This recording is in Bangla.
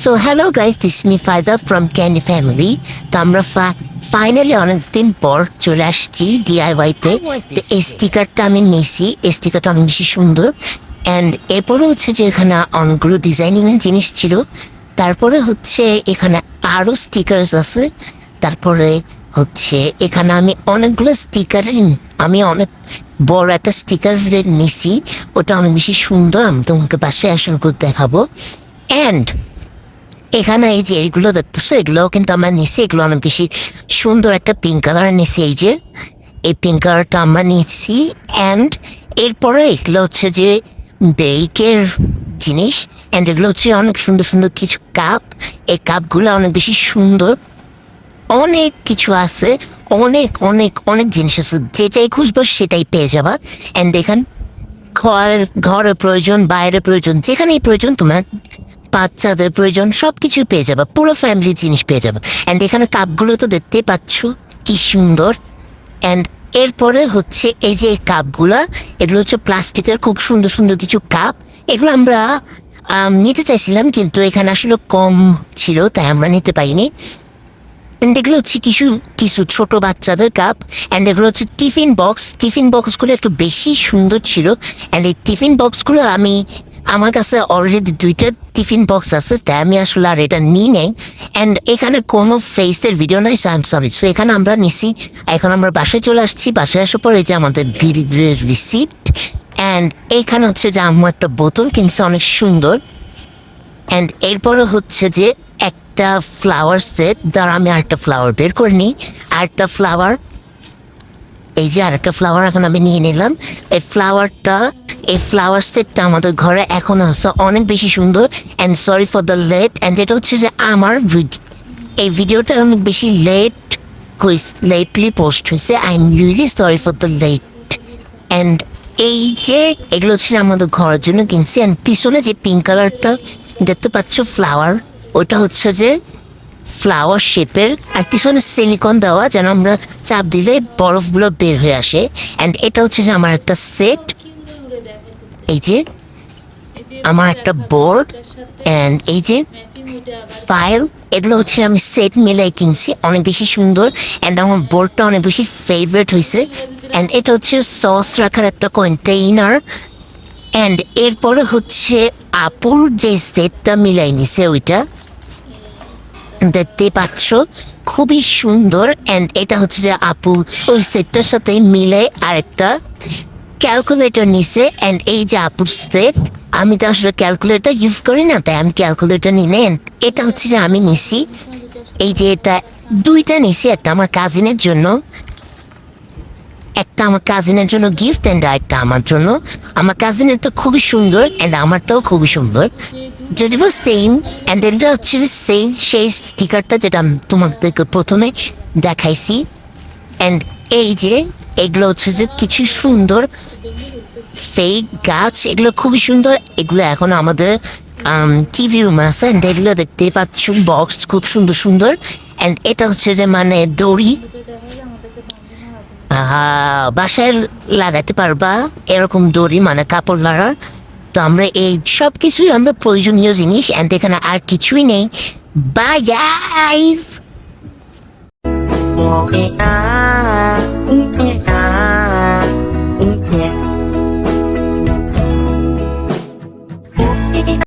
So hello guys, this me ফায়দা ফ্রম ক্যান্ডি ফ্যামিলি। তো আমরা ফাইনালি অনেকদিন পর চলে আসছি ডিআইওয়াইতে। তো এই স্টিকারটা আমি নিয়েছি, এই স্টিকারটা অনেক বেশি সুন্দর। অ্যান্ড এরপরে হচ্ছে যে এখানে অনেকগুলো ডিজাইনিংয়ের জিনিস ছিল। তারপরে হচ্ছে এখানে আরও স্টিকার্স আছে। তারপরে হচ্ছে এখানে আমি অনেকগুলো আমি অনেক বড় একটা স্টিকার নিচ্ছি, ওটা অনেক বেশি সুন্দর। আমি তোমাকে বাসায় আসল করে দেখাবো। অ্যান্ড এখানে এই যে এইগুলো দেখতেছো, এগুলোও কিন্তু আমরা নিচ্ছি, এগুলো অনেক বেশি সুন্দর একটা পিঙ্ক কালার নিচ্ছি। এই যে এই পিঙ্ক কালারটা আমরা নিচ্ছি। অ্যান্ড এরপরে এগুলো হচ্ছে যে বেকের জিনিস। অ্যান্ড এগুলো হচ্ছে অনেক সুন্দর সুন্দর কিছু কাপ। এই কাপগুলো অনেক বেশি সুন্দর, অনেক কিছু আছে, অনেক অনেক অনেক জিনিস আছে, যেটাই খুঁজবো সেটাই পেয়ে যাবা। অ্যান্ড এখান ঘরের প্রয়োজন, বাইরের প্রয়োজন, যেখানেই প্রয়োজন তোমার বাচ্চাদের প্রয়োজন সব কিছু পেয়ে যাবে, পুরো ফ্যামিলির জিনিস পেয়ে যাবে। অ্যান্ড এখানে কাপগুলো তো দেখতেই পাচ্ছ কি সুন্দর। অ্যান্ড এরপরে হচ্ছে এই যে কাপগুলা, এগুলো হচ্ছে প্লাস্টিকের খুব সুন্দর সুন্দর কিছু কাপ। এগুলো আমরা নিতে চাইছিলাম, কিন্তু এখানে আসলে কম ছিল, তাই আমরা নিতে পারিনি। অ্যান্ড এগুলো হচ্ছে কিছু কিছু ছোট বাচ্চাদের কাপ। অ্যান্ড এগুলো হচ্ছে টিফিন বক্সগুলো একটু বেশি সুন্দর ছিল। অ্যান্ড এই টিফিন বক্সগুলো আমার কাছে অলরেডি 2টা টিফিন বক্স আছে, তাই আমি আসলে আর এটা নিই নেই। অ্যান্ড এখানে কোনো ফেসের ভিডিও নাই, so I am sorry. So এখানে আমরা নিছি, এখন আমরা বাসায় চলে আসছি। বাসায় আসার পর এই যে আমাদের বিলের রিসিপ্ট। অ্যান্ড এইখানে হচ্ছে যে আমার একটা বোতল কিনছে, অনেক সুন্দর। অ্যান্ড এরপরে হচ্ছে যে একটা ফ্লাওয়ার সেট, দ্বারা আমি আরেকটা ফ্লাওয়ার বের করে নিই। আরেকটা ফ্লাওয়ার, এই যে আরেকটা ফ্লাওয়ার এখন আমি নিয়ে নিলাম। এই ফ্লাওয়ার সেটটা আমাদের ঘরে এখন আছে, অনেক বেশি সুন্দর। And sorry for the late. And এটা হচ্ছে যে আমার এই ভিডিওটা অনেক বেশি লেটলি পোস্ট হয়েছে। I am really sorry for the late. And এই যে এগুলো হচ্ছে আমাদের ঘরের জন্য কিনছি। অ্যান্ড পিছনে যে পিঙ্ক কালারটা দেখতে পাচ্ছ ফ্লাওয়ার, ওটা হচ্ছে যে ফ্লাওয়ার শেপের, আর পিছনে সিলিকন দেওয়া, যেন আমরা চাপ দিলে বরফগুলো বের হয়ে আসে। অ্যান্ড এটা হচ্ছে যে আমার একটা সেট, এই যে আমার একটা বোর্ড। অ্যান্ড এই যে ফাইল, এগুলো হচ্ছে আমি সেট মিলাই কিনছি, অনেক বেশি সুন্দর। অ্যান্ড আমার বোর্ডটা অনেক বেশি ফেভারিট হয়েছে। অ্যান্ড এটা হচ্ছে সস রাখার একটা কন্টেইনার। অ্যান্ড এরপরে হচ্ছে আপুর যে সেটটা মিলাই নিছে, ওইটা দেখতে পাচ্ছ খুবই সুন্দর। অ্যান্ড এটা হচ্ছে যে আপু ওই সেটটার সাথে মিলে আরেকটা ক্যালকুলেটর নিছে। অ্যান্ড এই যে আপুর সেট, আমি তো আসলে ক্যালকুলেটর ইউজ করি না, তাই আমি ক্যালকুলেটর নিই নেন। এটা হচ্ছে যে আমি নিছি, এই যে এটা 2টা নিছি, একটা আমার কাজিনের জন্য, গিফট, অ্যান্ড একটা আমার জন্য। আমার কাজিনেরটা খুবই সুন্দর, অ্যান্ড আমারটাও খুবই সুন্দর, যদিও সেম। অ্যান্ড এটা হচ্ছে সেই স্টিকারটা যেটা আমি তোমাদেরকে প্রথমে দেখাইছি। অ্যান্ড এই যে এগুলো হচ্ছে যে কিছু সুন্দর ফেক গাছ, এগুলো খুবই সুন্দর। এগুলো এখন আমাদের টিভি রুমে আছে। অ্যান্ড এগুলো দেখতে পাচ্ছ বক্স খুব সুন্দর সুন্দর। অ্যান্ড এটা হচ্ছে যে মানে দড়ি, বাসায় লাগাতে পারবা এরকম দড়ি, মানে কাপড় লাগার। তো আমরা এই সব কিছুই আমরা প্রয়োজনীয় জিনিস। অ্যান্ড এখানে আর কিছুই নেই। Bye guys.